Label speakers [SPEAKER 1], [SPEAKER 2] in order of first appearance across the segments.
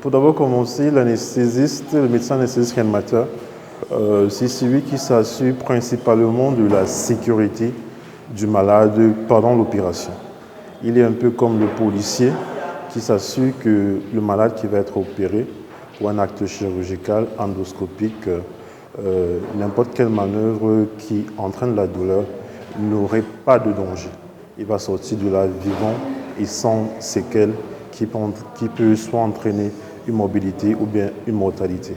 [SPEAKER 1] Pour d'abord commencer, l'anesthésiste, le médecin anesthésiste réanimateur, c'est celui qui s'assure principalement de la sécurité du malade pendant l'opération. Il est un peu comme le policier qui s'assure que le malade qui va être opéré pour un acte chirurgical, endoscopique, n'importe quelle manœuvre qui entraîne la douleur n'aurait pas de danger. Il va sortir de là vivant et sans séquelles qui peut soit entraîner une morbidité ou bien une mortalité.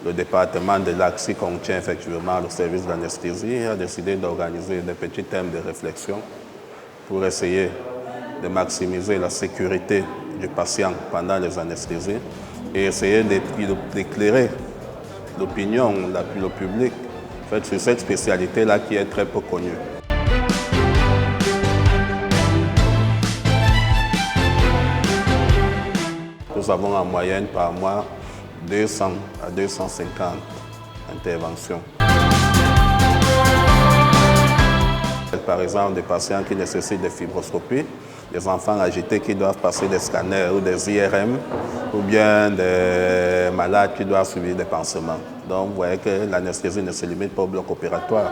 [SPEAKER 2] Le département de l'AXI contient effectivement le service d'anesthésie et a décidé d'organiser des petits thèmes de réflexion pour essayer de maximiser la sécurité du patient pendant les anesthésies et essayer d'éclairer l'opinion, le public sur cette spécialité-là qui est très peu connue. Nous avons en moyenne par mois 200 à 250 interventions. Par exemple, des patients qui nécessitent des fibroscopies, des enfants agités qui doivent passer des scanners ou des IRM, ou bien des malades qui doivent subir des pansements. Donc, vous voyez que l'anesthésie ne se limite pas au bloc opératoire.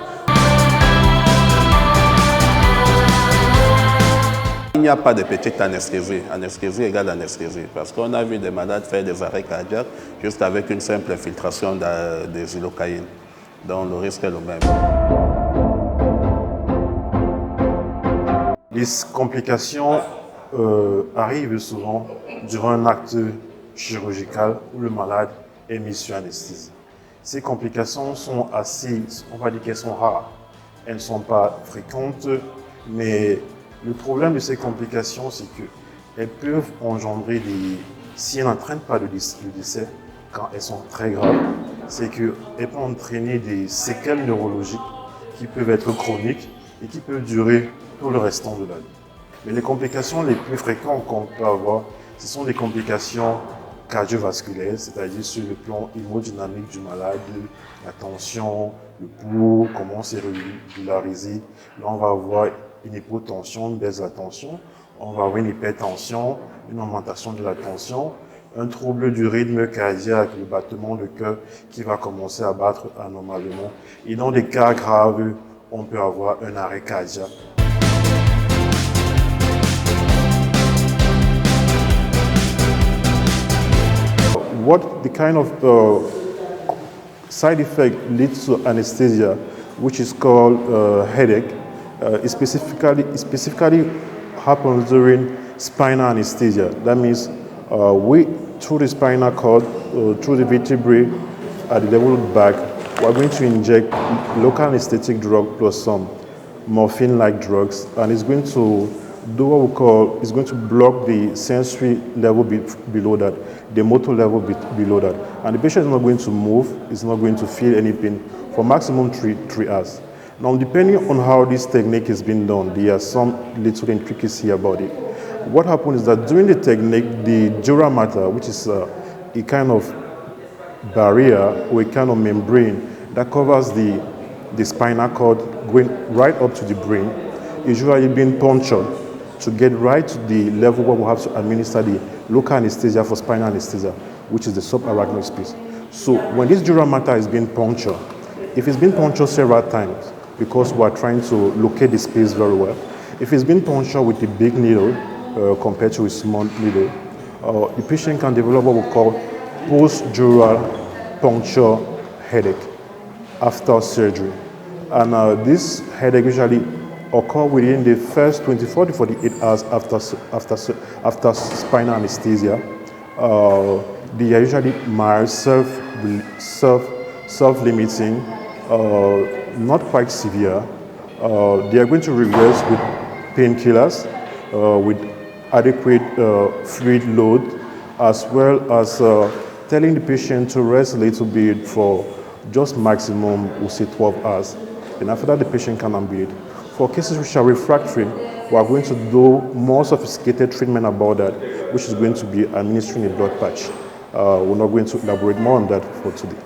[SPEAKER 2] Il n'y a pas de petite anesthésie. Anesthésie égale anesthésie. Parce qu'on a vu des malades faire des arrêts cardiaques juste avec une simple infiltration de xylocaïne. Donc, le risque est le même.
[SPEAKER 1] Les complications arrivent souvent durant un acte chirurgical où le malade est mis sur anesthésie. Ces complications sont assez, on va dire qu'elles sont rares. Elles ne sont pas fréquentes, mais le problème de ces complications, c'est qu'elles peuvent engendrer si elles n'entraînent pas le décès, quand elles sont très graves, c'est qu'elles peuvent entraîner des séquelles neurologiques qui peuvent être chroniques et qui peuvent durer tout le restant de la vie. Mais les complications les plus fréquentes qu'on peut avoir, ce sont des complications cardiovasculaires, c'est-à-dire sur le plan hémodynamique du malade, la tension, le pouls, comment c'est régularisé. Là, on va avoir une hypotension, une baisse de la tension, on va avoir une hypertension, une augmentation de la tension, un trouble du rythme cardiaque, le battement de cœur qui va commencer à battre anormalement. Et dans des cas graves, on peut avoir un arrêt cardiaque. What the kind of side effect leads to anesthesia, which is called headache, it specifically happens during spinal anesthesia. That means through the spinal cord, through the vertebrae at the level of the back, we're going to inject local anesthetic drug plus some morphine-like drugs, and it's going to do what we call, it's going to block the sensory level below that, the motor level below that. And the patient is not going to move, is not going to feel any pain for maximum three hours. Now, depending on how this technique is being done, there are some little intricacy about it. What happens is that during the technique, the dura mater, which is a kind of barrier or a kind of membrane that covers the spinal cord going right up to the brain, is usually being punctured to get right to the level where we have to administer the local anesthesia for spinal anesthesia, which is the subarachnoid space. So when this dura mater is being punctured, if it's been punctured several times, because we are trying to locate the space very well, if it's been punctured with a big needle compared to a small needle, the patient can develop what we call post-dural puncture headache after surgery. And this headache usually occur within the first 24 to 48 hours after spinal anesthesia. They are usually mild, self-limiting, not quite severe. They are going to regress with painkillers, with adequate fluid load, as well as telling the patient to rest a little bit for just maximum, we'll say 12 hours. And after that, the patient can ambulate. For cases which are refractory, we are going to do more sophisticated treatment about that, which is going to be administering a blood patch. We're not going to elaborate more on that for today.